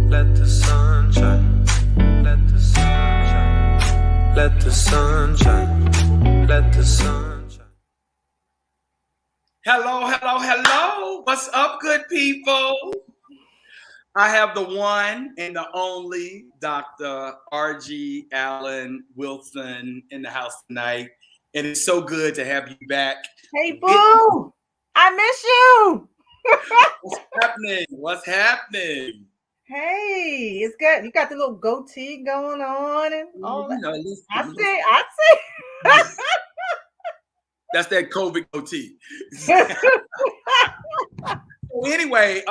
Let the sun shine. Let the sun shine. Let the sun shine. Let the sun shine. Hello, hello, hello. What's up, good people? I have the one and the only Dr. Argie Allen Wilson in the house tonight. And it's so good to have you back. Hey, boo! I miss you. What's happening? What's happening? Hey, it's good. You got the little goatee going on and all that. I see. That's that COVID goatee. Anyway,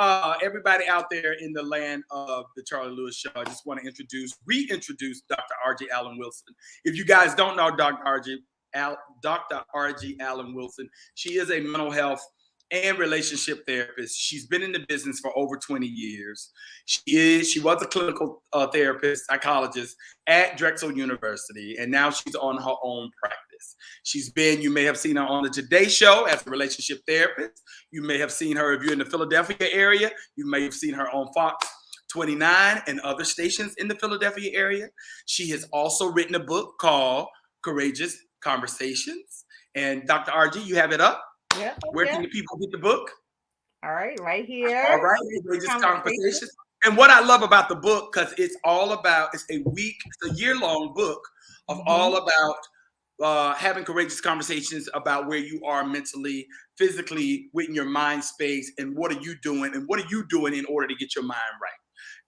everybody out there in the land of the Charlie Lewis Show, I just want to reintroduce Dr. Argie Allen Wilson. If you guys don't know Dr. Argie Allen Wilson, she is a mental health and relationship therapist. She's been in the business for over 20 years. She was a clinical therapist, psychologist at Drexel University, and now she's on her own practice. You may have seen her on the Today Show as a relationship therapist. You may have seen her if you're in the Philadelphia area. You may have seen her on Fox 29 and other stations in the Philadelphia area. She has also written a book called Courageous Conversations. And Dr. Argie, you have it up? Yeah. Where can the people get the book? All right, right here. All right, Courageous Conversations. And what I love about the book, because it's a year-long book of all about having courageous conversations about where you are mentally, physically, within your mind space, and what are you doing in order to get your mind right.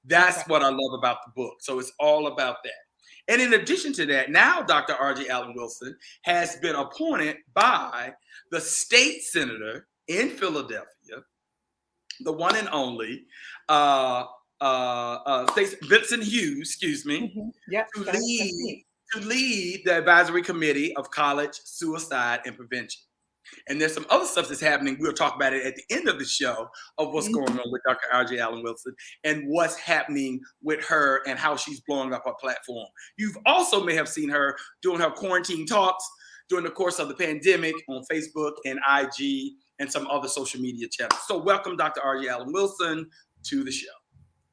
That's what I love about the book. So it's all about that. And in addition to that, now Dr. Argie Allen Wilson has been appointed by the state senator in Philadelphia, the one and only Vincent Hughes, to lead the advisory committee of college suicide and prevention. And there's some other stuff that's happening. We'll talk about it at the end of the show of what's going on with Dr. Argie Allen Wilson and what's happening with her and how she's blowing up her platform. You've also may have seen her doing her quarantine talks during the course of the pandemic on Facebook and IG and some other social media channels. So welcome, Dr. Argie Allen Wilson, to the show.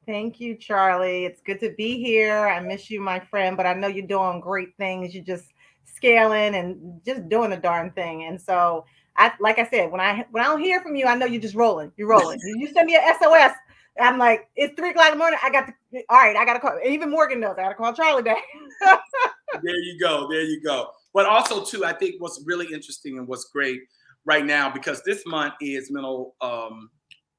Thank you, Charlie. It's good to be here. I miss you, my friend, but I know you're doing great things. You're just scaling and just doing the darn thing. And so, like I said, when I don't hear from you, I know you're just rolling. You're rolling. You send me an SOS. I'm like, it's 3:00 in the morning. I got to call. Even Morgan knows I got to call Charlie back. There you go. But also, too, I think what's really interesting and what's great right now, because this month is Mental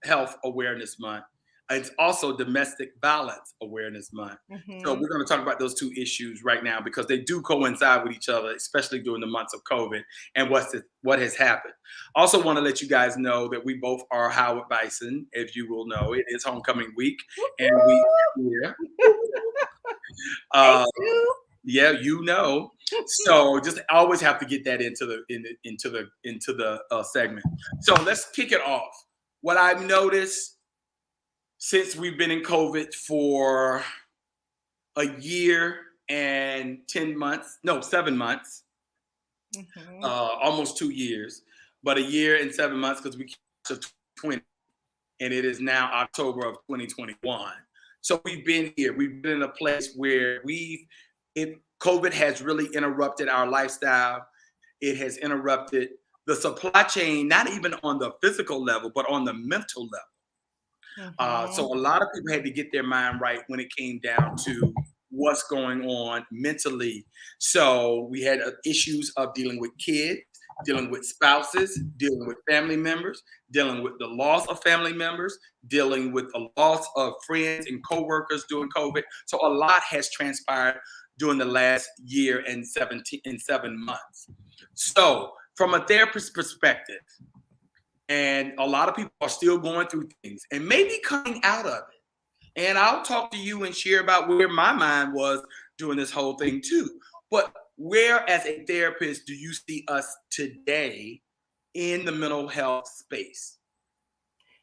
Health Awareness Month. It's also Domestic Violence Awareness Month. So we're going to talk about those two issues right now because they do coincide with each other, especially during the months of COVID and what has happened. Also want to let you guys know that we both are Howard Bison. As you will know, it is homecoming week. And yeah, you know. So just always have to get that into the segment. So let's kick it off. What I've noticed since we've been in COVID for a year and 7 months, almost 2 years, but a year and 7 months because we kept 2020, and it is now October of 2021. So we've been here. We've been in a place where COVID has really interrupted our lifestyle. It has interrupted the supply chain, not even on the physical level, but on the mental level. So a lot of people had to get their mind right when it came down to what's going on mentally. So we had issues of dealing with kids, dealing with spouses, dealing with family members, dealing with the loss of family members, dealing with the loss of friends and coworkers during COVID. So a lot has transpired during the last year and 7 months. So from a therapist perspective, and a lot of people are still going through things and maybe coming out of it. And I'll talk to you and share about where my mind was during this whole thing too. But where as a therapist do you see us today in the mental health space?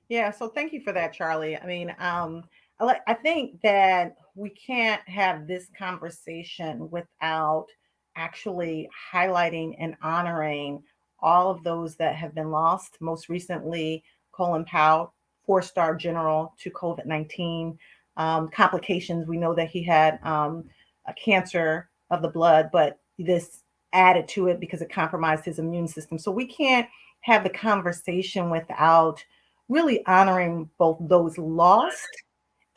Yeah, so thank you for that, Charlie. I mean, I think that we can't have this conversation without actually highlighting and honoring all of those that have been lost. Most recently, Colin Powell, 4-star general to COVID-19. complications. We know that he had a cancer of the blood, but this added to it because it compromised his immune system. So we can't have the conversation without really honoring both those lost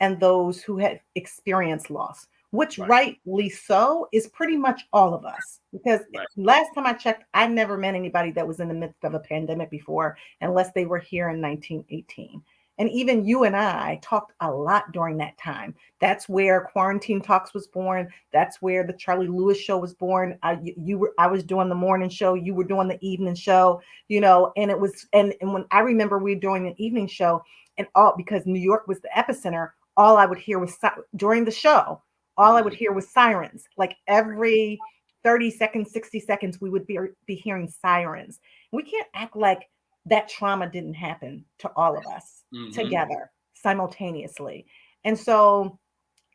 and those who had experienced loss, which Right. rightly so is pretty much all of us. Because Right. last time I checked, I never met anybody that was in the midst of a pandemic before, unless they were here in 1918. And even you and I talked a lot during that time. That's where Quarantine Talks was born. That's where the Charlie Lewis Show was born. I was doing the morning show. You were doing the evening show. And it was, and when I remember we were doing the evening show, and all because New York was the epicenter, all I would hear was during the show, all I would hear was sirens. Like every 30 seconds, 60 seconds, we would be hearing sirens. We can't act like that trauma didn't happen to all of us together simultaneously. And so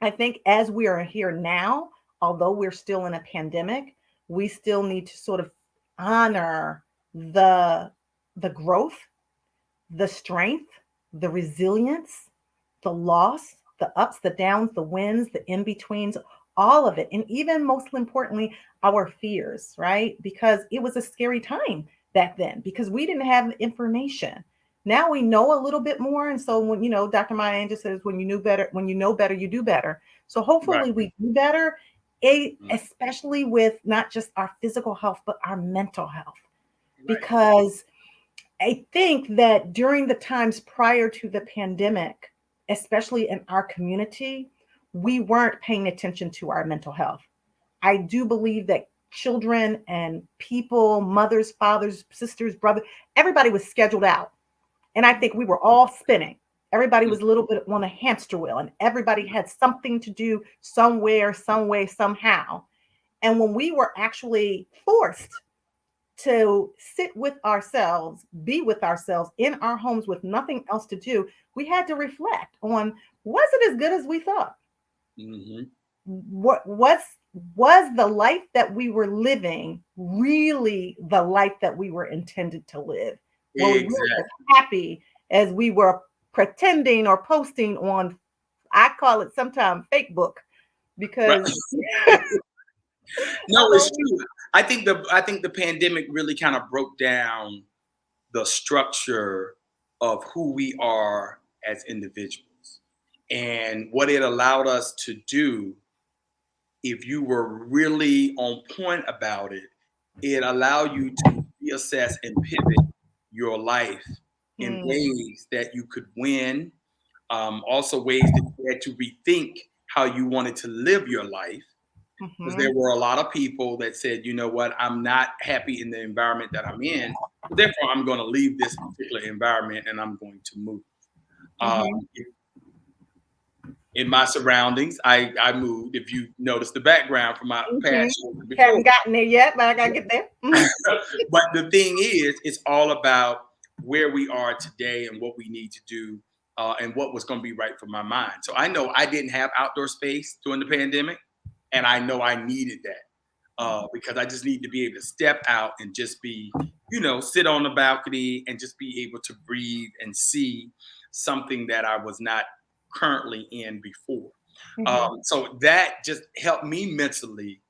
I think as we are here now, although we're still in a pandemic, we still need to sort of honor the growth, the strength, the resilience, the loss, the ups, the downs, the wins, the in-betweens, all of it. And even most importantly, our fears, right? Because it was a scary time back then because we didn't have information. Now we know a little bit more. And so when, Dr. Maya Angelou says, when you know better, you do better. So hopefully we do better, especially with not just our physical health, but our mental health. Right. Because I think that during the times prior to the pandemic, especially in our community, we weren't paying attention to our mental health. I do believe that children and people, mothers, fathers, sisters, brothers, everybody was scheduled out. And I think we were all spinning. Everybody was a little bit on a hamster wheel and everybody had something to do somewhere, some way, somehow. And when we were actually forced to sit with ourselves, be with ourselves in our homes with nothing else to do, we had to reflect on, was it as good as we thought? What was the life that we were living really the life that we were intended to live? Were we as happy as we were pretending or posting on, I call it sometimes fake book, because no, it's true. I think the pandemic really kind of broke down the structure of who we are as individuals. And what it allowed us to do, if you were really on point about it, it allowed you to reassess and pivot your life in ways that you could win. Also ways that you had to rethink how you wanted to live your life. Because there were a lot of people that said, you know what, I'm not happy in the environment that I'm in. Therefore, I'm going to leave this particular environment and I'm going to move. In my surroundings, I moved. If you notice the background from my past shows before. Haven't gotten there yet, but I got to get there. But the thing is, it's all about where we are today and what we need to do and what was going to be right for my mind. So I know I didn't have outdoor space during the pandemic. And I know I needed that because I just need to be able to step out and just be, sit on the balcony and just be able to breathe and see something that I was not currently in before. So that just helped me mentally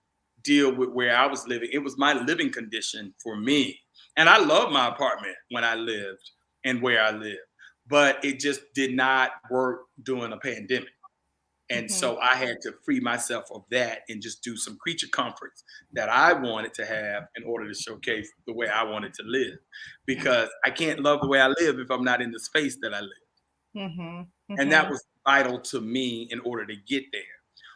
deal with where I was living. It was my living condition for me. And I love my apartment when I lived and where I lived, but it just did not work during a pandemic. And so I had to free myself of that and just do some creature comforts that I wanted to have in order to showcase the way I wanted to live. Because I can't love the way I live if I'm not in the space that I live. And that was vital to me in order to get there.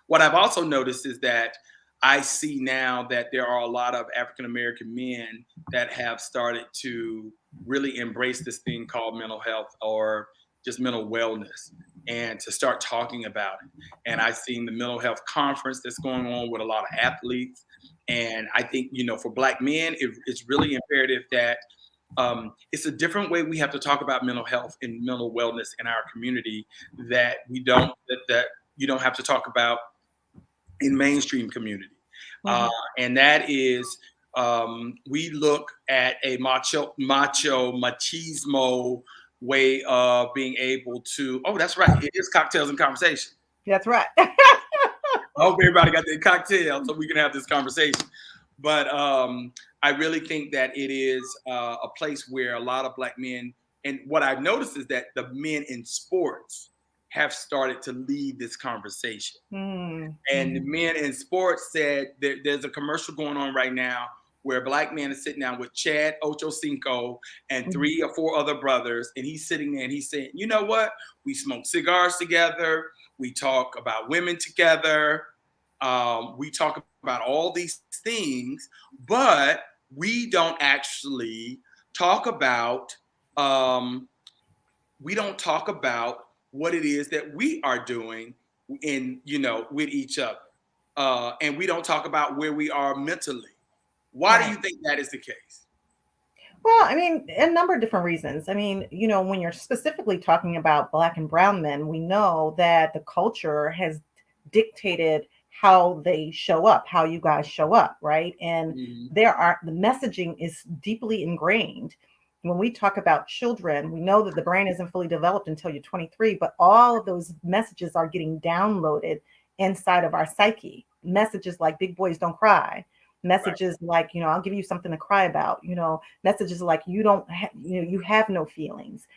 What I've also noticed is that I see now that there are a lot of African-American men that have started to really embrace this thing called mental health or just mental wellness, and to start talking about it. And I've seen the mental health conference that's going on with a lot of athletes. And I think, for Black men, it's really imperative that it's a different way we have to talk about mental health and mental wellness in our community that you don't have to talk about in mainstream community. And that is, we look at a machismo way of being able to, oh, that's right, it is cocktails and conversation. That's right. I hope everybody got their cocktail so we can have this conversation. But I really think that it is a place where a lot of Black men, and what I've noticed is that the men in sports have started to lead this conversation. And the men in sports said there's a commercial going on right now where a Black man is sitting down with Chad Ochocinco and 3 or 4 other brothers, and he's sitting there and he's saying, you know what? We smoke cigars together. We talk about women together. We talk about all these things, but we don't actually talk about what it is that we are doing with each other, and we don't talk about where we are mentally. Why do you think that is the case? Well, I mean, a number of different reasons. I mean, when you're specifically talking about Black and brown men, we know that the culture has dictated how they show up, how you guys show up, right? And the messaging is deeply ingrained. When we talk about children, we know that the brain isn't fully developed until you're 23, but all of those messages are getting downloaded inside of our psyche. Messages like big boys don't cry. Messages like, I'll give you something to cry about, messages like you have no feelings.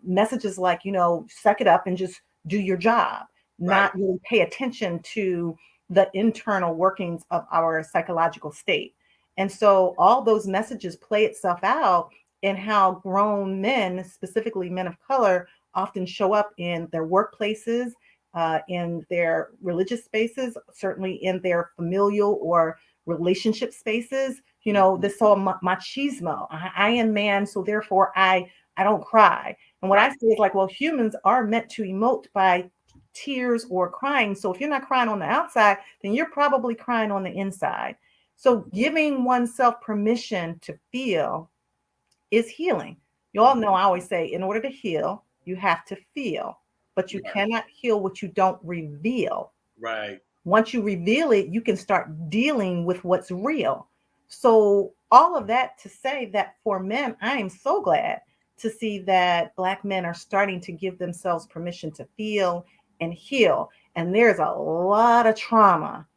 Messages like, suck it up and just do your job, not really pay attention to the internal workings of our psychological state. And so all those messages play itself out in how grown men, specifically men of color, often show up in their workplaces, in their religious spaces, certainly in their familial or relationship spaces. This whole machismo. I am man, so therefore I don't cry. And what I say is like, well, humans are meant to emote by tears or crying. So if you're not crying on the outside, then you're probably crying on the inside. So giving oneself permission to feel is healing. You all know I always say, in order to heal, you have to feel, but you cannot heal what you don't reveal. Right. Once you reveal it, you can start dealing with what's real. So all of that to say that for men, I am so glad to see that Black men are starting to give themselves permission to feel and heal. And there's a lot of trauma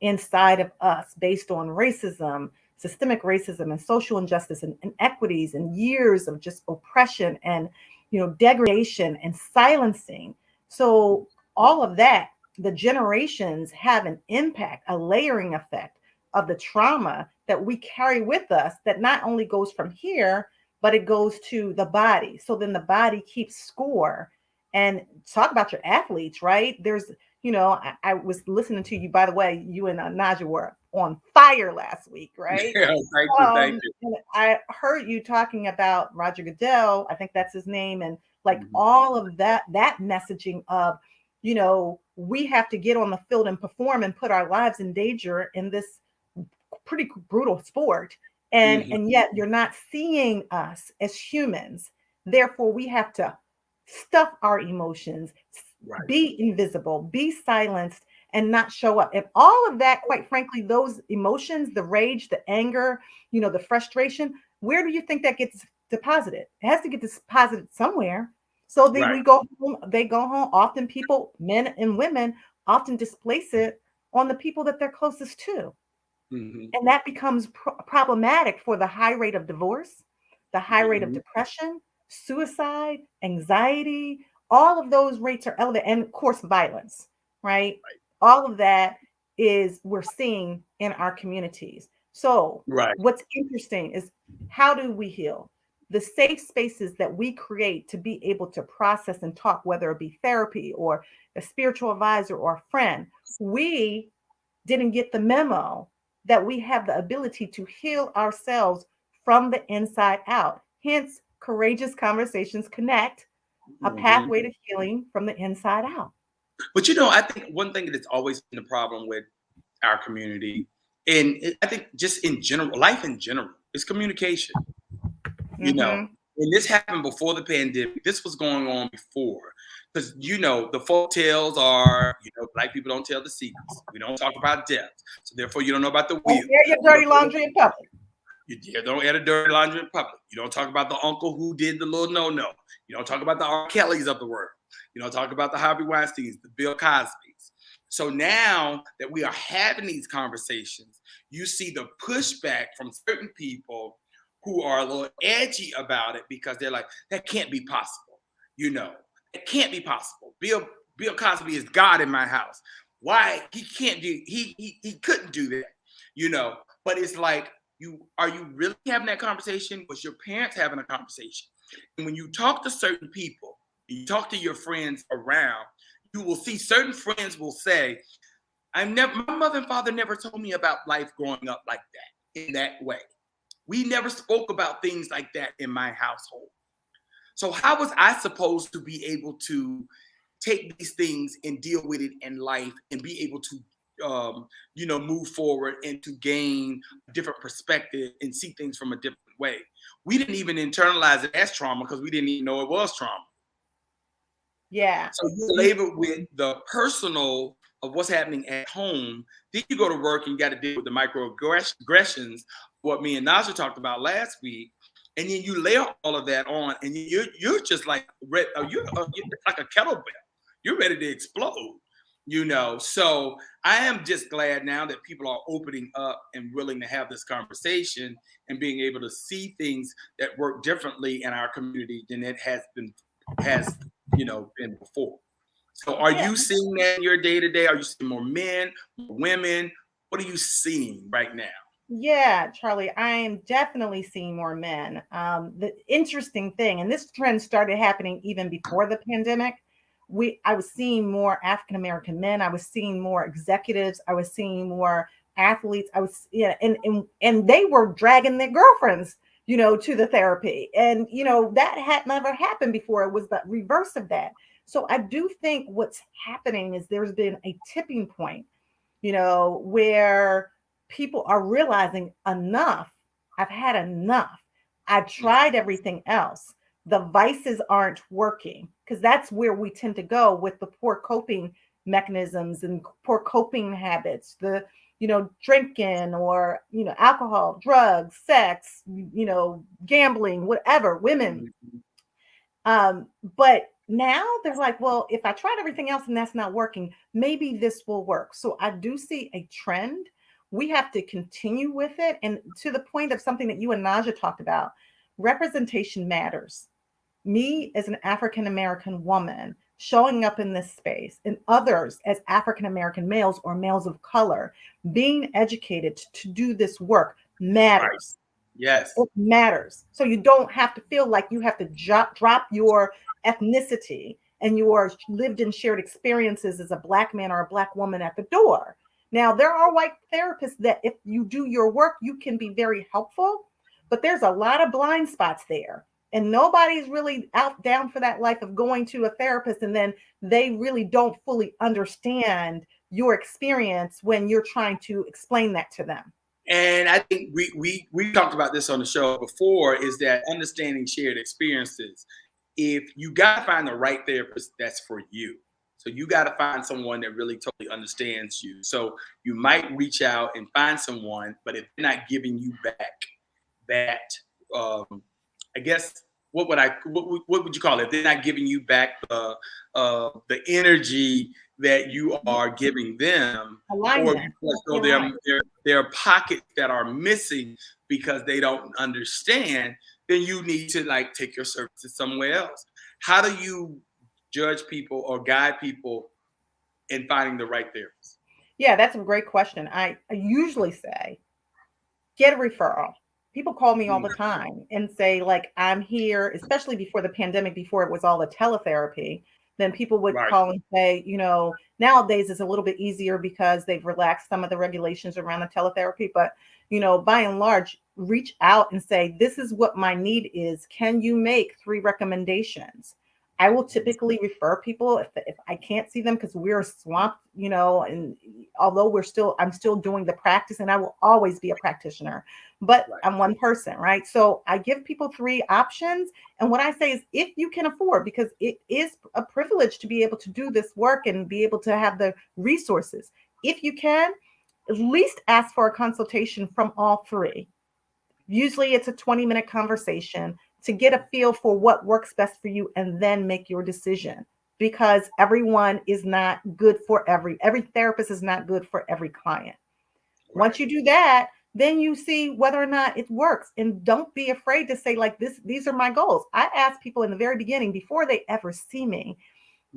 inside of us based on racism, systemic racism and social injustice and inequities and years of just oppression and, degradation and silencing. So all of that, the generations have an impact, a layering effect of the trauma that we carry with us that not only goes from here, but it goes to the body. So then the body keeps score. And talk about your athletes, right? There's, I was listening to you, by the way, you and Naja were on fire last week, right? Yeah, thank you. And I heard you talking about Roger Goodell, I think that's his name, and like all of that messaging of, we have to get on the field and perform and put our lives in danger in this pretty brutal sport. And yet you're not seeing us as humans. Therefore, we have to stuff our emotions, be invisible, be silenced, and not show up. And all of that, quite frankly, those emotions, the rage, the anger, the frustration, where do you think that gets deposited? It has to get deposited somewhere. So then we go home, they go home. Often people, men and women, often displace it on the people that they're closest to. And that becomes problematic for the high rate of divorce, the high rate of depression, suicide, anxiety. All of those rates are elevated. And of course, violence, right? All of that is we're seeing in our communities. So what's interesting is, how do we heal? The safe spaces that we create to be able to process and talk, whether it be therapy or a spiritual advisor or a friend, we didn't get the memo that we have the ability to heal ourselves from the inside out. Hence, Courageous Conversations Connect, a pathway to healing from the inside out. But I think one thing that's always been the problem with our community, and I think just in general, life in general, is communication. And this happened before the pandemic. This was going on before. Because, the folk tales are, Black people don't tell the secrets. We don't talk about death. So therefore, you don't know about the wheel. Air your dirty laundry in public. You don't air the dirty laundry in public. You don't talk about the uncle who did the little no-no. You don't talk about the R. Kellys of the world. Talk about the Harvey Weinsteins, the Bill Cosbys. So now that we are having these conversations, you see the pushback from certain people who are a little edgy about it because they're like, that can't be possible. It can't be possible. Bill Cosby is God in my house. Why he can't do he couldn't do that, But it's like, are you really having that conversation? Was your parents having a conversation? And when you talk to certain people, you talk to your friends around, you will see certain friends will say, my mother and father never told me about life growing up like that, in that way. We never spoke about things like that in my household. So how was I supposed to be able to take these things and deal with it in life and be able to move forward and to gain a different perspective and see things from a different way? We didn't even internalize it as trauma because we didn't even know it was trauma. Yeah. So you labor with the personal of what's happening at home. Then you go to work and you got to deal with the microaggressions, what me and Naja talked about last week. And then you layer all of that on, and you're just like you're like a kettlebell. You're ready to explode, So I am just glad now that people are opening up and willing to have this conversation and being able to see things that work differently in our community than it has been before. So are you seeing that in your day to day? Are you seeing more men, more women? What are you seeing right now? Yeah, Charlie, I am definitely seeing more men. The interesting thing, and this trend started happening even before the pandemic. I was seeing more African American men. I was seeing more executives. I was seeing more athletes. And they were dragging their girlfriends, to the therapy, and that had never happened before. It was the reverse of that. So I do think what's happening is there's been a tipping point, where people are realizing enough. I've had enough. I've tried everything else. The vices aren't working, because that's where we tend to go with the poor coping mechanisms and poor coping habits, the drinking or alcohol, drugs, sex, gambling, whatever, women. But now they're like, well, if I tried everything else and that's not working, maybe this will work. So I do see a trend. We have to continue with it. And to the point of something that you and Naja talked about, representation matters. Me as an African American woman showing up in this space, and others as African American males or males of color being educated to do this work matters. Yes. It matters. So you don't have to feel like you have to drop your ethnicity and your lived and shared experiences as a Black man or a Black woman at the door. Now, there are white therapists that if you do your work, you can be very helpful, but there's a lot of blind spots there. And nobody's really down for that life of going to a therapist and then they really don't fully understand your experience when you're trying to explain that to them. And I think we talked about this on the show before, is that understanding shared experiences. If you got to find the right therapist that's for you. So you got to find someone that really totally understands you. So you might reach out and find someone, but if they're not giving you back that, I guess, what would you call it? They're not giving you back the energy that you are giving them, Alignment. or there are pockets that are missing because they don't understand, then you need to take your services somewhere else. How do you judge people or guide people in finding the right therapist? Yeah, that's a great question. I usually say, get a referral. People call me all the time and say, I'm here, especially before the pandemic, before it was all the teletherapy. Then people would call and say, nowadays it's a little bit easier because they've relaxed some of the regulations around the teletherapy. But, by and large, reach out and say, this is what my need is. Can you make 3 recommendations? I will typically refer people if I can't see them because we're swamped, and although I'm still doing the practice, and I will always be a practitioner, but I'm one person, right? So I give people 3 options. And what I say is, if you can afford, because it is a privilege to be able to do this work and be able to have the resources. If you can, at least ask for a consultation from all 3. Usually it's a 20-minute conversation to get a feel for what works best for you and then make your decision. because everyone is not good for every therapist is not good for every client. Right. Once you do that, then you see whether or not it works. And don't be afraid to say, like, these are my goals. I ask people in the very beginning, before they ever see me,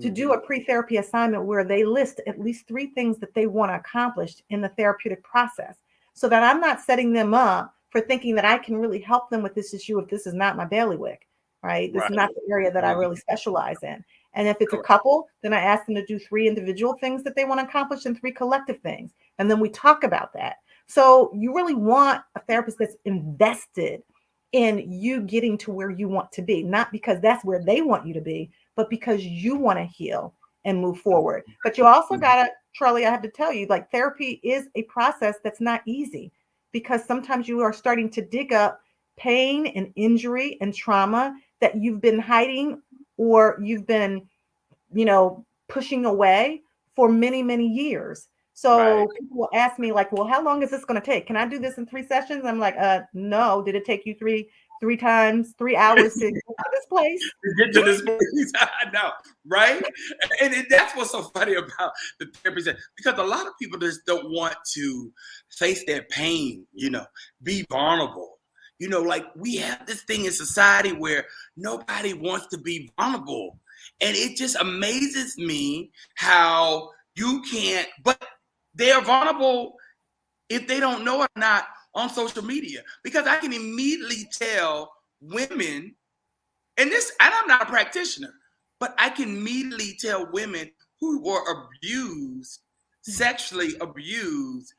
to do a pre-therapy assignment where they list at least 3 things that they want to accomplish in the therapeutic process, so that I'm not setting them up for thinking that I can really help them with this issue if this is not my bailiwick, right? This is not the area that I really specialize in. And if it's a couple, then I ask them to do 3 individual things that they want to accomplish and 3 collective things. And then we talk about that. So you really want a therapist that's invested in you getting to where you want to be, not because that's where they want you to be, but because you want to heal and move forward. But you also got to, Charlie, I have to tell you, like, therapy is a process that's not easy, because sometimes you are starting to dig up pain and injury and trauma that you've been hiding, or you've been, pushing away for many, many years. So people will ask me, like, well, how long is this going to take? Can I do this in 3 sessions? I'm like, no. Did it take you three times, 3 hours to get to this place? Get to this place. I know, right? And that's what's so funny about the therapist, because a lot of people just don't want to face their pain, be vulnerable. Like, we have this thing in society where nobody wants to be vulnerable. And it just amazes me how you can't, but they are vulnerable if they don't know it or not on social media. Because I can immediately tell women, and I'm not a practitioner, but I can immediately tell women who were abused, sexually abused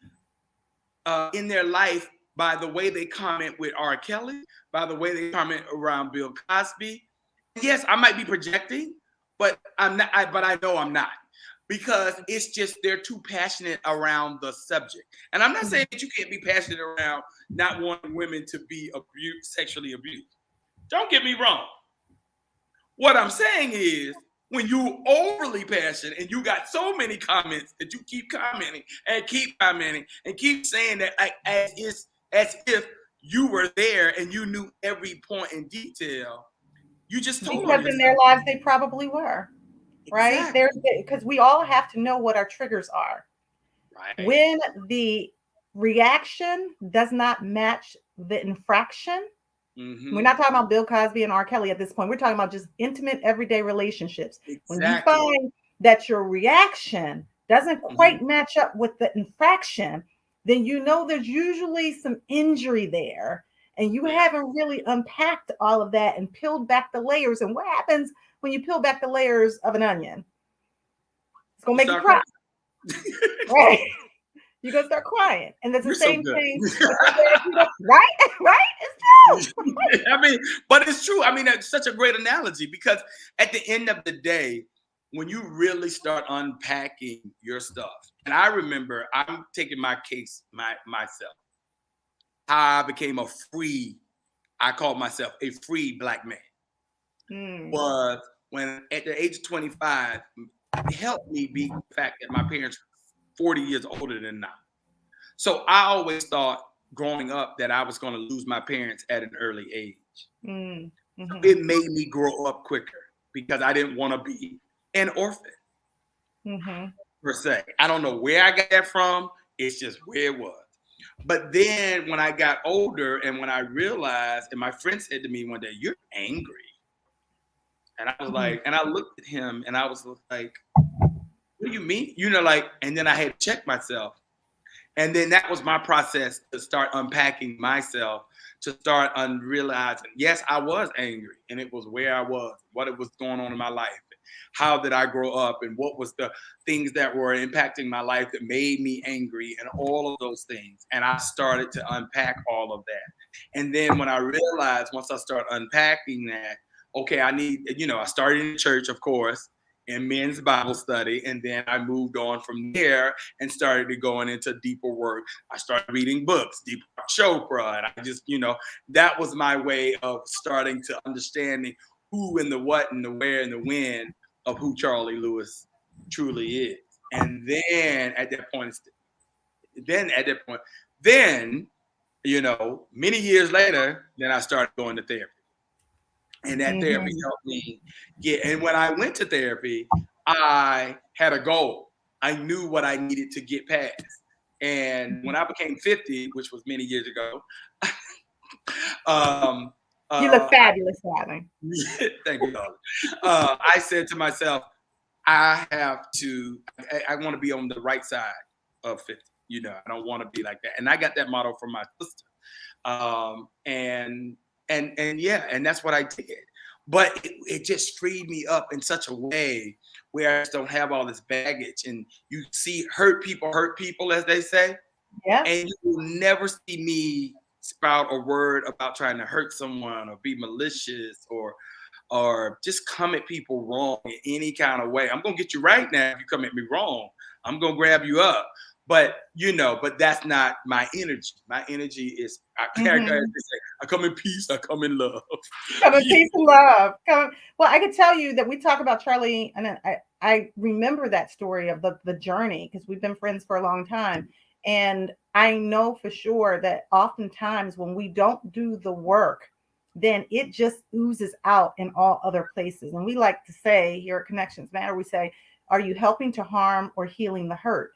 in their life, by the way they comment with R. Kelly, by the way they comment around Bill Cosby. Yes, I might be projecting, but I'm not. But I know I'm not, because it's just they're too passionate around the subject. And I'm not saying that you can't be passionate around not wanting women to be sexually abused. Don't get me wrong. What I'm saying is, when you overly passionate and you got so many comments that you keep commenting and keep commenting and keep saying that, like, as if you were there and you knew every point in detail, you just told because in their lives they probably were. Right? Exactly. Because we all have to know what our triggers are. Right. When the reaction does not match the infraction, we're not talking about Bill Cosby and R. Kelly at this point. We're talking about just intimate, everyday relationships. Exactly. When you find that your reaction doesn't quite match up with the infraction, then you know there's usually some injury there, and you haven't really unpacked all of that and peeled back the layers. And what happens when you peel back the layers of an onion? It's gonna make you cry. Right? You're gonna start crying. And that's the same thing. Right? It's true. I mean, but it's true. I mean, that's such a great analogy, because at the end of the day, when you really start unpacking your stuff, and I remember, I'm taking my case myself. I became I called myself a free Black man. Was when at the age of 25, it helped me be the fact that my parents were 40 years older than now. So I always thought growing up that I was going to lose my parents at an early age. So it made me grow up quicker, because I didn't want to be an orphan per se. I don't know where I got that from. It's just where it was. But then when I got older, and when I realized, and my friend said to me one day, "You're angry." And I was like, and I looked at him and I was like, "What do you mean?" And then I had to check myself. And then that was my process to start unpacking myself, to start realizing, yes, I was angry, and it was where I was, what it was going on in my life. How did I grow up, and what was the things that were impacting my life that made me angry, and all of those things. And I started to unpack all of that. And then when I realized, once I start unpacking that, okay, I started in church, of course, in men's Bible study. And then I moved on from there and started to going into deeper work. I started reading books, Deepak Chopra. And I just, that was my way of starting to understanding who and the what and the where and the when of who Charlie Lewis truly is. And then at that point, many years later, then I started going to therapy. And that therapy Mhm. helped me get. And when I went to therapy, I had a goal. I knew what I needed to get past. And when I became 50, which was many years ago, um, You look I, fabulous, darling. thank you, darling. I said to myself, I have to, I want to be on the right side of 50. You know, I don't want to be like that. And I got that motto from my sister. And yeah, and that's what I did. But it just freed me up in such a way where I just don't have all this baggage. And you see hurt people, as they say, Yeah. and you will never see me spout a word about trying to hurt someone or be malicious or just come at people wrong in any kind of way. I'm gonna get you right now if you come at me wrong. I'm gonna grab you up. But but that's not my energy. My energy is Mhm. I come in peace, I come in love. Come in peace and love. Well, I can tell you that we talk about Charlie, and I remember that story of the journey because we've been friends for a long time. And I know for sure that oftentimes when we don't do the work, then it just oozes out in all other places. And we like to say here at Connections Matter, we say, are you helping to harm or healing the hurt?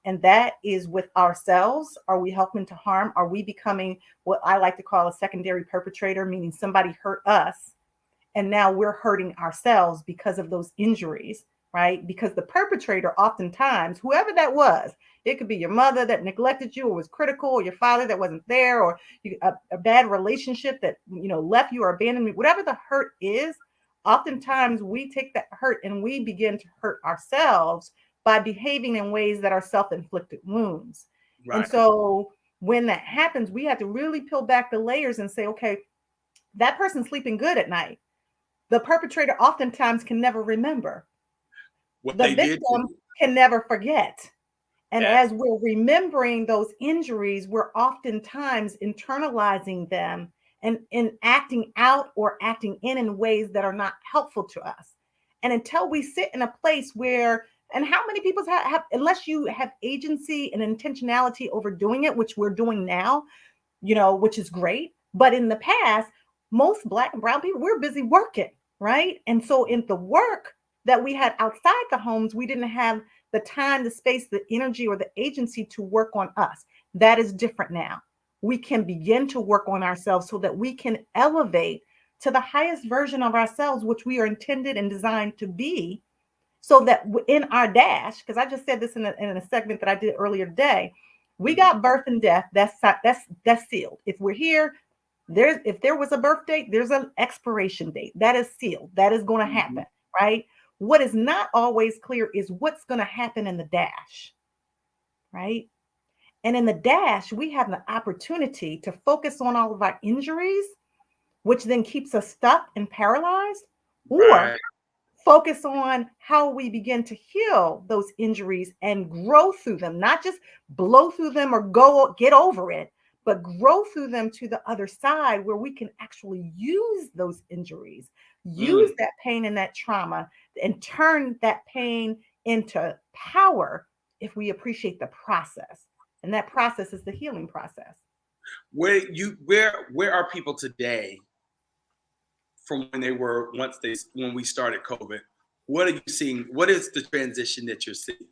And that is with ourselves. Are we helping to harm? Are we becoming what I like to call a secondary perpetrator, meaning somebody hurt us and now we're hurting ourselves because of those injuries, right? Because the perpetrator, oftentimes, whoever that was, it could be your mother that neglected you or was critical, or your father that wasn't there, or a bad relationship that left you or abandoned me. Whatever the hurt is, oftentimes we take that hurt and we begin to hurt ourselves by behaving in ways that are self-inflicted wounds. And Right. so when that happens, we have to really peel back the layers and say, okay, that person's sleeping good at night. The perpetrator oftentimes can never remember. What The they did to victim you. can never forget. And Yes. as we're remembering those injuries, we're oftentimes internalizing them and acting out or acting in ways that are not helpful to us. And until we sit in a place where, and how many people have unless you have agency and intentionality over doing it, which we're doing now, which is great. But in the past, most Black and Brown people, we're busy working, right? And so in the work that we had outside the homes, we didn't have the time, the space, the energy, or the agency to work on us. That is different now. We can begin to work on ourselves so that we can elevate to the highest version of ourselves, which we are intended and designed to be, so that in our dash, because I just said this in a segment that I did earlier today, we Mhm. got birth and death. That's sealed. If we're here, if there was a birth date, there's an expiration date. That is sealed. That is going to Mhm. happen, right? What is not always clear is what's going to happen in the dash, right? And in the dash, we have the opportunity to focus on all of our injuries, which then keeps us stuck and paralyzed, or Right. focus on how we begin to heal those injuries and grow through them, not just blow through them or go get over it, but grow through them to the other side where we can actually use those injuries, use Mm. that pain and that trauma, and turn that pain into power if we appreciate the process. And that process is the healing process. Where are people today from when they were when we started COVID? What are you seeing? What is the transition that you're seeing?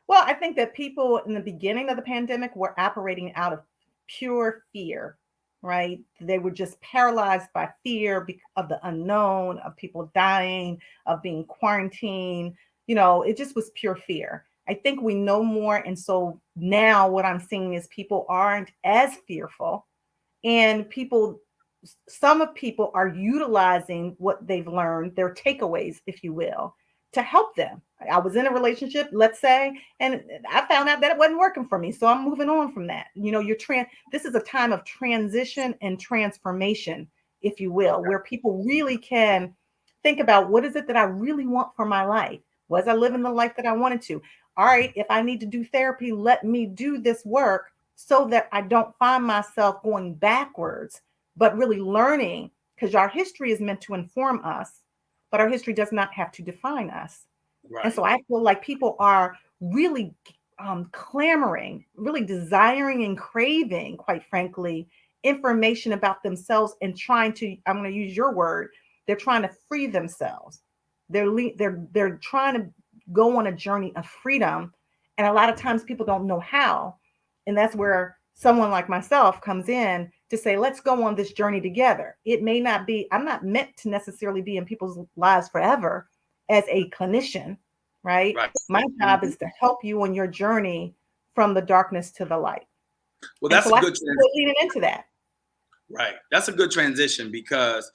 Well, I think that people in the beginning of the pandemic were operating out of pure fear, right? They were just paralyzed by fear of the unknown, of people dying, of being quarantined. It just was pure fear. I think we know more. And so now what I'm seeing is people aren't as fearful, and some of people are utilizing what they've learned, their takeaways, if you will, to help them. I was in a relationship, let's say, and I found out that it wasn't working for me, so I'm moving on from that. This is a time of transition and transformation, if you will, where people really can think about, what is it that I really want for my life? Was I living the life that I wanted to? All right, if I need to do therapy, let me do this work so that I don't find myself going backwards, but really learning, because our history is meant to inform us, but our history does not have to define us. And so Right. I feel like people are really clamoring, really desiring and craving, quite frankly, information about themselves and trying to, I'm going to use your word, they're trying to free themselves. They're trying to go on a journey of freedom. And a lot of times people don't know how. And that's where someone like myself comes in to say, let's go on this journey together. It may not be, I'm not meant to necessarily be in people's lives forever as a clinician, right? My job is to help you on your journey from the darkness to the light. Well, that's a good leaning into that. Right. That's a good transition because,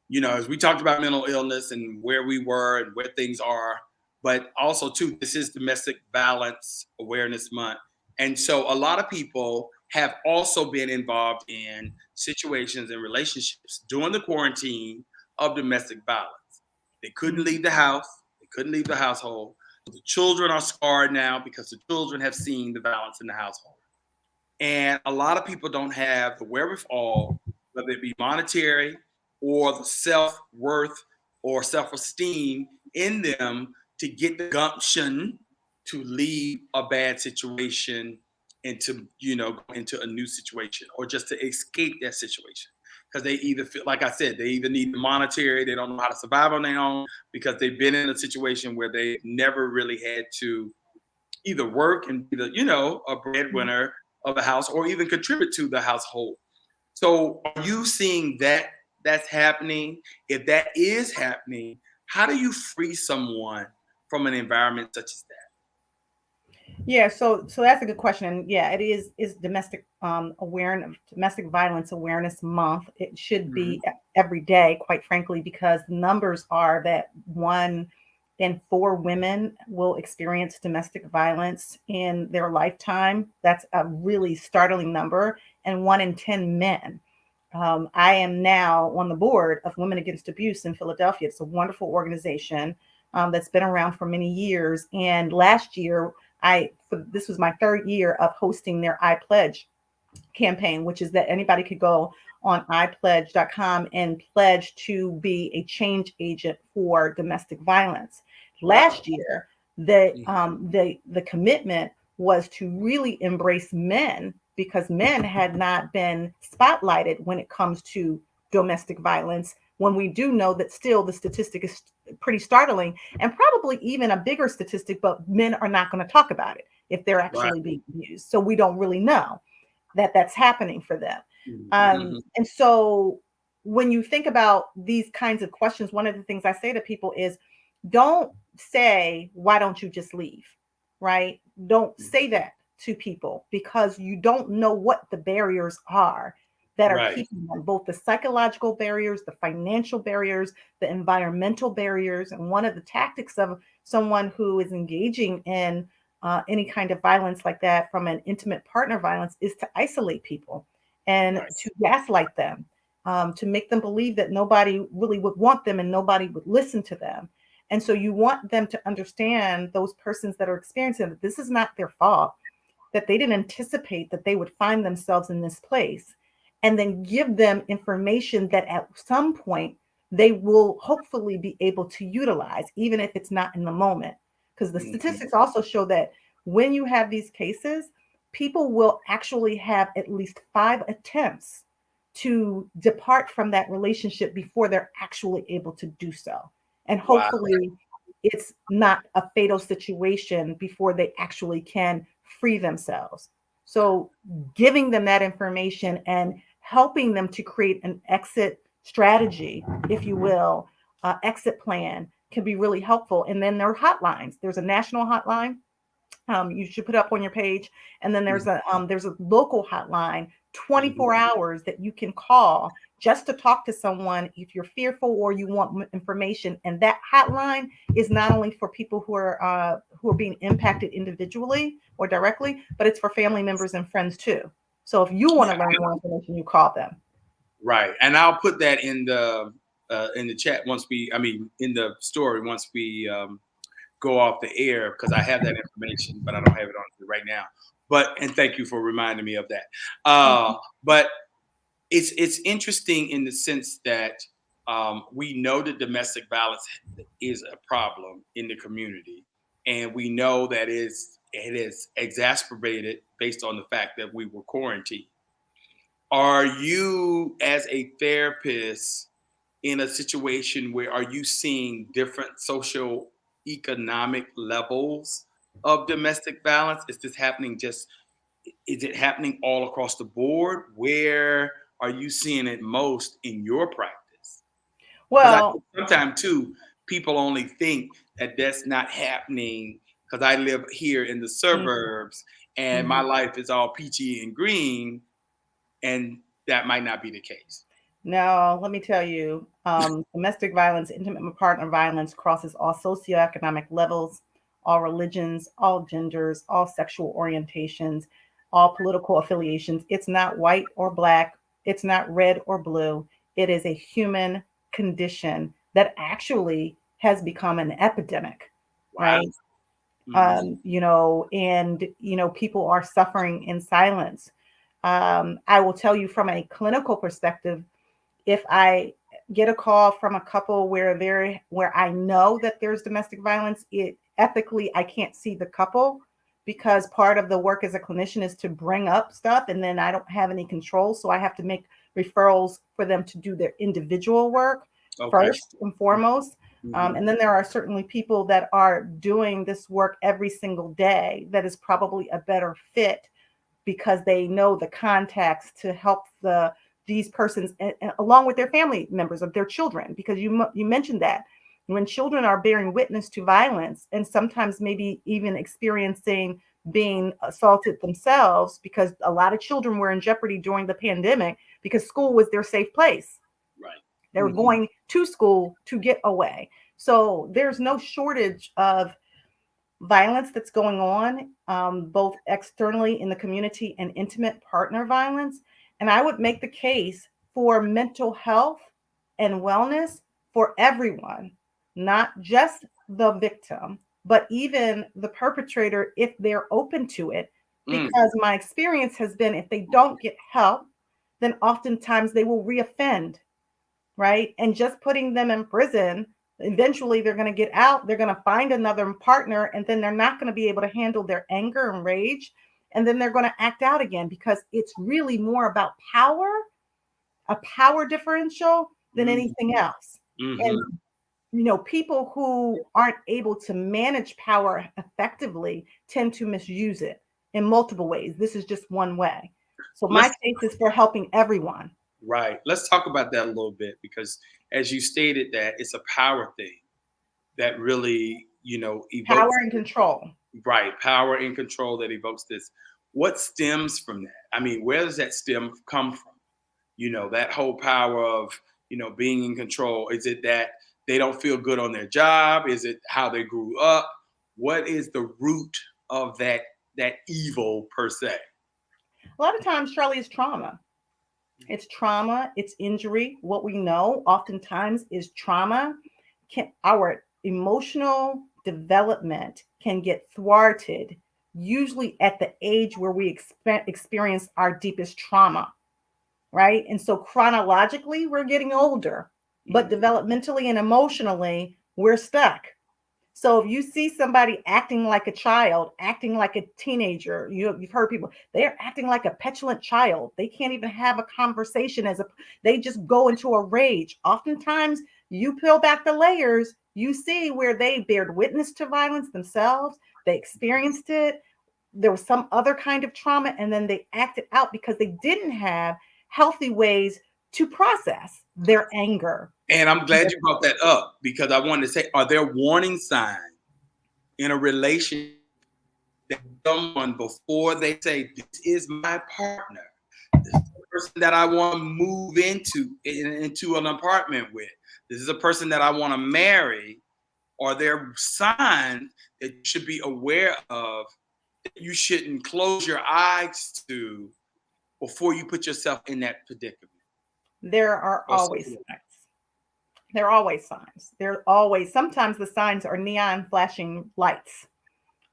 you know, as we talked about mental illness and where we were and where things are, but also too, this is Domestic Violence Awareness Month. And so a lot of people have also been involved in situations and relationships during the quarantine of domestic violence. They couldn't leave the house. They couldn't leave the household. The children are scarred now because the children have seen the violence in the household. And a lot of people don't have the wherewithal, whether it be monetary or the self-worth or self-esteem in them to get the gumption to leave a bad situation and to, you know, go into a new situation or just to escape that situation. Because they either feel, like I said, they either need the monetary, they don't know how to survive on their own because they've been in a situation where they never really had to either work and be the, you know, a breadwinner of a house or even contribute to the household. So are you seeing that that's happening? If that is happening, how do you free someone from an environment such as that? Yeah, so that's a good question. And yeah, it is domestic domestic violence awareness month. It should be every day, quite frankly, because the numbers are that 1 in 4 women will experience domestic violence in their lifetime. That's a really startling number, and 1 in 10 men. I am now on the board of Women Against Abuse in Philadelphia. It's a wonderful organization that's been around for many years. And last year, this was my 3rd year of hosting their I Pledge campaign, which is that anybody could go on ipledge.com and pledge to be a change agent for domestic violence. Last year, the commitment was to really embrace men because men had not been spotlighted when it comes to domestic violence, when we do know that still the statistic is pretty startling and probably even a bigger statistic, but men are not going to talk about it if they're actually being abused. So we don't really know that that's happening for them. And so when you think about these kinds of questions, one of the things I say to people is don't say, why don't you just leave? Right? Don't say that to people because you don't know what the barriers are that are keeping them, both the psychological barriers, the financial barriers, the environmental barriers. And one of the tactics of someone who is engaging in any kind of violence like that from an intimate partner violence is to isolate people and to gaslight them, to make them believe that nobody really would want them and nobody would listen to them. And so you want them to understand, those persons that are experiencing that this is not their fault, that they didn't anticipate that they would find themselves in this place, and then give them information that at some point they will hopefully be able to utilize, even if it's not in the moment. Because the statistics also show that when you have these cases, people will actually have at least 5 attempts to depart from that relationship before they're actually able to do so. And hopefully it's not a fatal situation before they actually can free themselves. So giving them that information and helping them to create an exit strategy, if you will, exit plan can be really helpful. And then there are hotlines. There's a national hotline. You should put up on your page. And then there's a local hotline, 24 hours that you can call just to talk to someone if you're fearful or you want information. And that hotline is not only for people who are being impacted individually or directly, but it's for family members and friends too. So if you want to learn more information, you call them. Right, and I'll put that in the chat in the story once we go off the air because I have that information, but I don't have it on right now. And thank you for reminding me of that. But it's interesting in the sense that we know that domestic violence is a problem in the community, and we know that it is exacerbated based on the fact that we were quarantined. Are you, as a therapist, in a situation where are you seeing different social economic levels of domestic violence? Is this happening just, is it happening all across the board? Where are you seeing it most in your practice? Because I Well, think sometimes too, people only think that that's not happening because I live here in the suburbs and my mhm. life is all peachy and green, and that might not be the case. No, let me tell you, domestic violence, intimate partner violence crosses all socioeconomic levels, all religions, all genders, all sexual orientations, all political affiliations. It's not white or black, it's not red or blue. It is a human condition that actually has become an epidemic, Wow. right? Mhm. And people are suffering in silence. I will tell you from a clinical perspective, if I get a call from a couple where I know that there's domestic violence, it ethically I can't see the couple because part of the work as a clinician is to bring up stuff and then I don't have any control. So I have to make referrals for them to do their individual work Okay. first and foremost. Mhm. And then there are certainly people that are doing this work every single day that is probably a better fit because they know the contacts to help these persons along with their family members of their children, because you mentioned that when children are bearing witness to violence and sometimes maybe even experiencing being assaulted themselves, because a lot of children were in jeopardy during the pandemic because school was their safe place. Right. They were Mhm. going to school to get away. So there's no shortage of violence that's going on, both externally in the community and intimate partner violence. And I would make the case for mental health and wellness for everyone, not just the victim, but even the perpetrator if they're open to it. Mm. Because my experience has been if they don't get help, then oftentimes they will reoffend, right? And just putting them in prison, eventually they're going to get out, they're going to find another partner, and then they're not going to be able to handle their anger and rage. And then they're going to act out again because it's really more about power, a power differential than anything Mhm. else. And, Mhm. people who aren't able to manage power effectively tend to misuse it in multiple ways. This is just one way. So my Let's case is for helping everyone. right. Let's talk about that a little bit because as you stated that it's a power thing that really, evokes Power and control. right, power and control that evokes this. What stems from that? I mean, where does that stem come from? That whole power of, being in control. Is it that they don't feel good on their job? Is it how they grew up? What is the root of that evil per se? A lot of times, Charlie, is trauma. It's trauma, it's injury. What we know oftentimes is trauma. Our emotional development can get thwarted, usually at the age where we experience our deepest trauma, right? And so chronologically, we're getting older, but Mhm. developmentally and emotionally, we're stuck. So if you see somebody acting like a child, acting like a teenager, you've heard people, they're acting like a petulant child. They can't even have a conversation they just go into a rage. Oftentimes you peel back the layers, you see where they bared witness to violence themselves, they experienced it, there was some other kind of trauma, and then they acted out because they didn't have healthy ways to process their anger. And I'm glad you brought that up because I wanted to say, are there warning signs in a relationship that someone before they say, "This is my partner, this is the person that I want to move into an apartment with. This is a person that I want to marry." Are there signs that you should be aware of that you shouldn't close your eyes to before you put yourself in that predicament There are or always situation? signs. There are always signs. There are always, sometimes the signs are neon flashing lights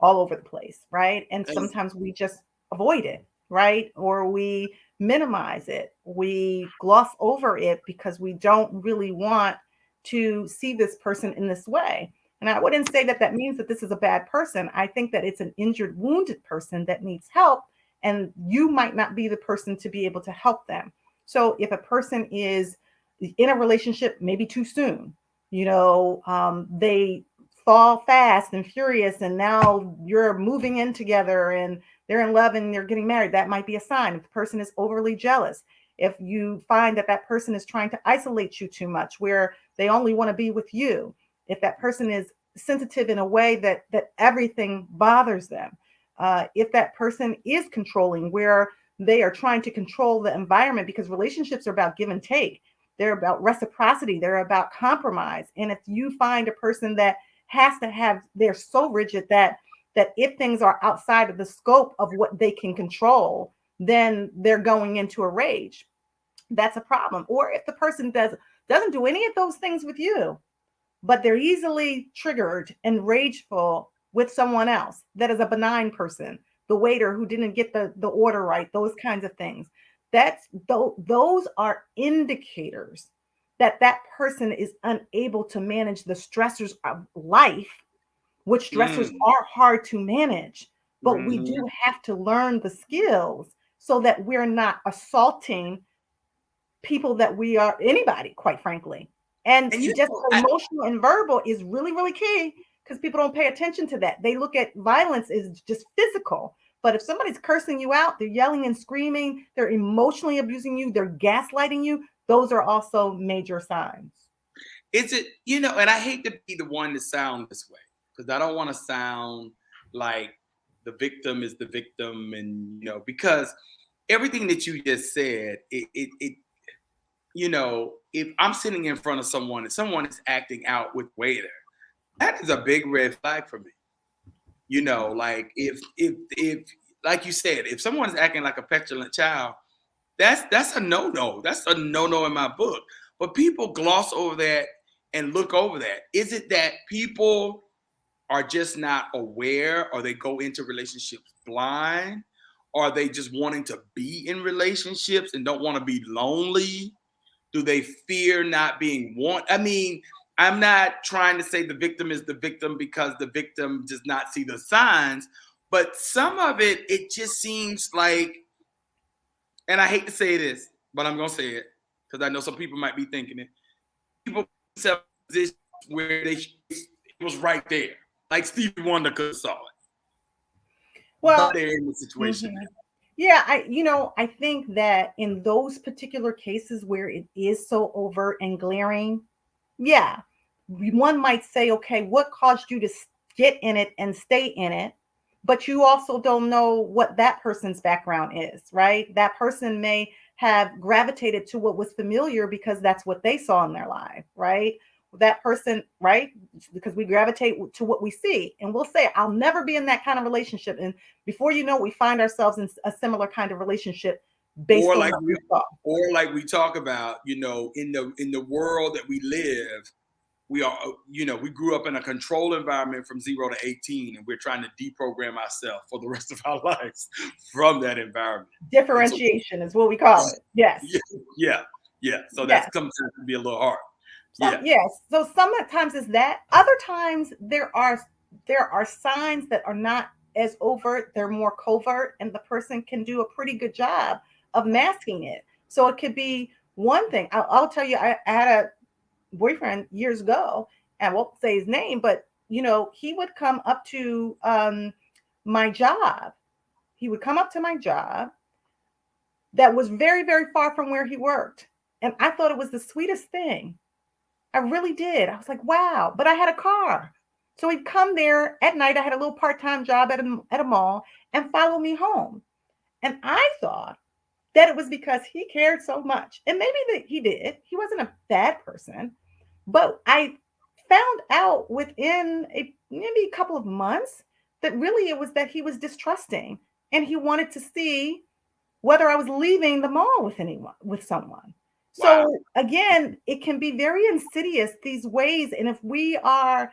all over the place, right? And And sometimes we just avoid it, right? Or we minimize it. We gloss over it because we don't really want to see this person in this way. And I wouldn't say that that means that this is a bad person. I think that it's an injured, wounded person that needs help. and you might not be the person to be able to help them. So if a person is in a relationship maybe too soon, they fall fast and furious, and now you're moving in together and they're in love and they're getting married, that might be a sign. If the person is overly jealous, if you find that that person is trying to isolate you too much, where they only want to be with you, if that person is sensitive in a way that everything bothers them, if that person is controlling, where they are trying to control the environment, because relationships are about give and take. They're about reciprocity. They're about compromise. And if you find a person that has to have, they're so rigid that if things are outside of the scope of what they can control, then they're going into a rage. That's a problem. Or if the person doesn't do any of those things with you, but they're easily triggered and rageful with someone else that is a benign person, the waiter who didn't get the order right, those kinds of things. Those are indicators that that person is unable to manage the stressors of life, which stressors are hard to manage, but we do have to learn the skills so that we're not assaulting people that we are, anybody, quite frankly. And just emotional and verbal is really, really key, because people don't pay attention to that. They look at violence as just physical. But if somebody's cursing you out, they're yelling and screaming, they're emotionally abusing you, they're gaslighting you, those are also major signs. Is it, and I hate to be the one to sound this way, because I don't want to sound like the victim is the victim. And, because everything that you just said, if I'm sitting in front of someone and someone is acting out with waiter, that is a big red flag for me. Like if like you said, if someone's acting like a petulant child, that's a no-no. That's a no-no in my book. But people gloss over that and look over that. Is it that people are just not aware, or they go into relationships blind? Or are they just wanting to be in relationships and don't want to be lonely? Do they fear not being wanted? I mean, I'm not trying to say the victim is the victim because the victim does not see the signs, but some of it just seems like, and I hate to say this, but I'm going to say it because I know some people might be thinking it. People themselves this where it was right there. Like Stevie Wonder could have saw it. Well, but they're in the situation. Yeah, I think that in those particular cases where it is so overt and glaring, yeah, one might say, okay, what caused you to get in it and stay in it? But you also don't know what that person's background is, right? That person may have gravitated to what was familiar because that's what they saw in their life, right? That person, right? Because we gravitate to what we see, and we'll say, I'll never be in that kind of relationship. And before you know, we find ourselves in a similar kind of relationship based on what we saw. Or like we talk about, in the world that we live, we are, we grew up in a controlled environment from 0 to 18, and we're trying to deprogram ourselves for the rest of our lives from that environment. Differentiation is what we call it. Yes. Yeah. So that sometimes can be a little hard. Yes. So sometimes it's that. Other times there are signs that are not as overt. They're more covert, and the person can do a pretty good job of masking it. So it could be one thing. I'll tell you, I had a boyfriend years ago, and I won't say his name, but he would come up to my job. He would come up to my job that was very, very far from where he worked. And I thought it was the sweetest thing. I really did. I was like, wow. But I had a car. So he'd come there at night. I had a little part-time job at a mall, and follow me home. And I thought that it was because he cared so much. And maybe that he did. He wasn't a bad person. But I found out within maybe a couple of months that really it was that he was distrusting. And he wanted to see whether I was leaving the mall with someone. So again, it can be very insidious, these ways. And if we are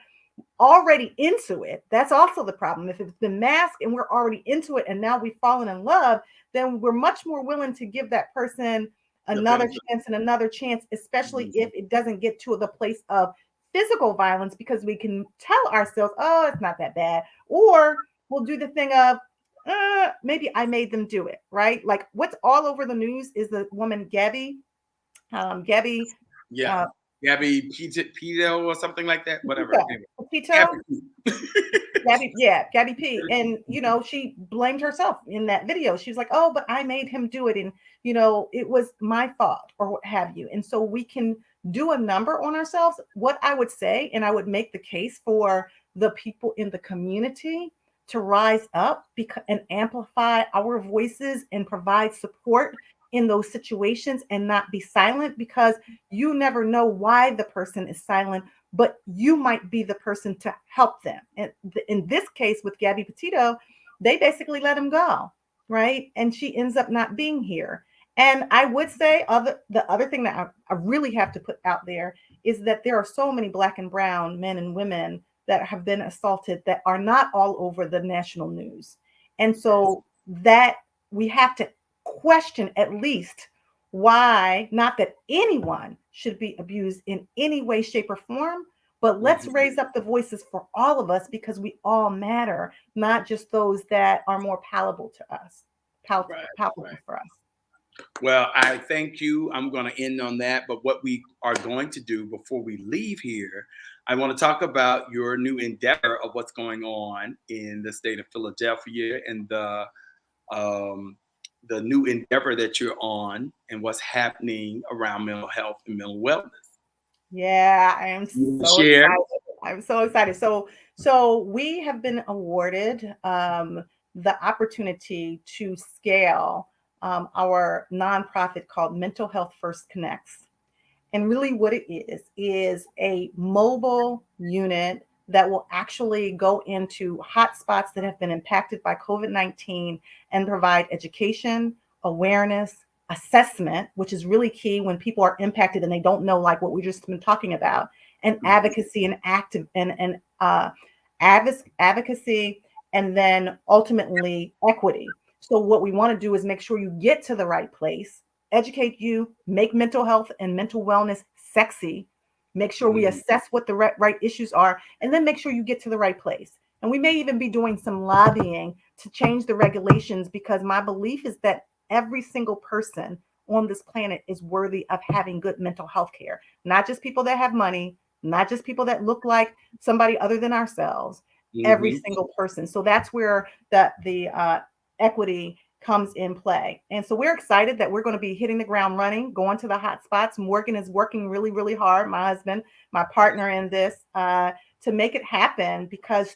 already into it, that's also the problem. If it's been masked and we're already into it and now we've fallen in love, then we're much more willing to give that person another chance and another chance, especially if it doesn't get to the place of physical violence, because we can tell ourselves, oh, it's not that bad. Or we'll do the thing of, maybe I made them do it, right? Like what's all over the news is the woman Gabby, Yeah. uh, Gabby Pito or something like that. Whatever. Anyway. Petito, Gabby. Gabby P. And she blamed herself in that video. She was like, "Oh, but I made him do it, and it was my fault, or what have you." And so we can do a number on ourselves. What I would say, and I would make the case for the people in the community to rise up and amplify our voices and provide support in those situations and not be silent, because you never know why the person is silent, but you might be the person to help them. And in this case with Gabby Petito, they basically let him go, right? And she ends up not being here. And I would say the other thing that I really have to put out there is that there are so many Black and brown men and women that have been assaulted that are not all over the national news. And so that we have to question at least why, not that anyone should be abused in any way, shape, or form, but let's raise up the voices for all of us, because we all matter, not just those that are more palatable to us, palatable for us. Well, I thank you. I'm going to end on that. But what we are going to do before we leave here, I want to talk about your new endeavor of what's going on in the state of Philadelphia and the new endeavor that you're on and what's happening around mental health and mental wellness. Yeah, I am so Share. excited. I'm so excited. So we have been awarded the opportunity to scale our nonprofit called Mental Health First Connects. And really what it is a mobile unit that will actually go into hotspots that have been impacted by COVID-19 and provide education, awareness, assessment, which is really key when people are impacted and they don't know, like what we just been talking about, and advocacy and active and advocacy, and then ultimately equity. So what we want to do is make sure you get to the right place, educate you, make mental health and mental wellness sexy, make sure we assess what the right issues are, and then make sure you get to the right place. And we may even be doing some lobbying to change the regulations, because my belief is that every single person on this planet is worthy of having good mental health care, not just people that have money, not just people that look like somebody other than ourselves, every single person. So that's where the equity comes in play. And so we're excited that we're going to be hitting the ground running, going to the hot spots. Morgan is working really, really hard, my husband, my partner in this, to make it happen, because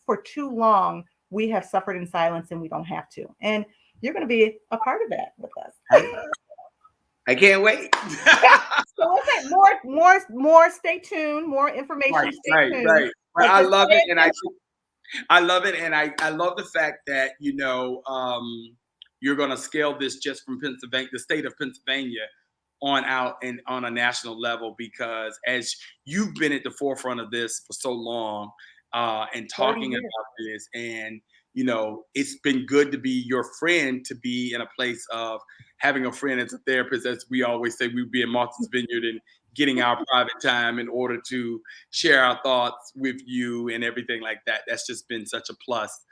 for too long, we have suffered in silence and we don't have to. And you're going to be a part of that with us. I can't wait. So what's that? More, stay tuned, more information. Stay tuned. Right. Well, I love it. And I love it, and I love the fact that you're going to scale this just from Pennsylvania, the state of Pennsylvania, on out and on a national level, because as you've been at the forefront of this for so long and talking about this, and it's been good to be your friend, to be in a place of having a friend as a therapist, as we always say, we'd be in Martha's Vineyard and getting our private time in order to share our thoughts with you and everything like that. That's just been such a plus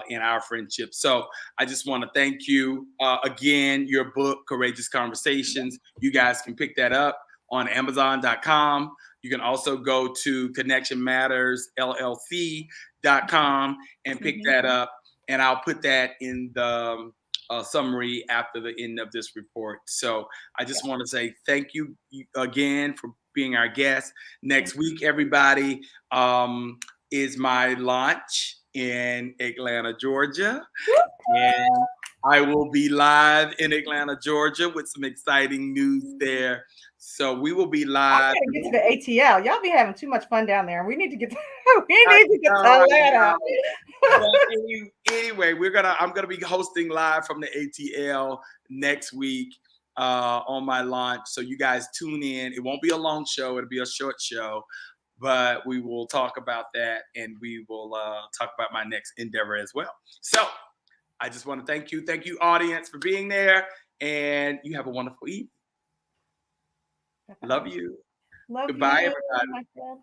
in our friendship. So I just want to thank you again. Your book, Courageous Conversations, you guys can pick that up on Amazon.com. You can also go to connectionmattersllc.com and pick that up. And I'll put that in the summary after the end of this report. So I just want to say thank you again for being our guest. Next week, everybody, is my launch in Atlanta, Georgia. And I will be live in Atlanta, Georgia with some exciting news there. So we will be live. I gotta get to the ATL. Y'all be having too much fun down there. We need to get to Atlanta. Anyway, I'm gonna be hosting live from the ATL next week on my launch. So you guys tune in. It won't be a long show, it'll be a short show, but we will talk about that, and we will talk about my next endeavor as well. So I just want to thank you, audience, for being there, and you have a wonderful evening. Love you. Love Goodbye, you, everybody. my friend.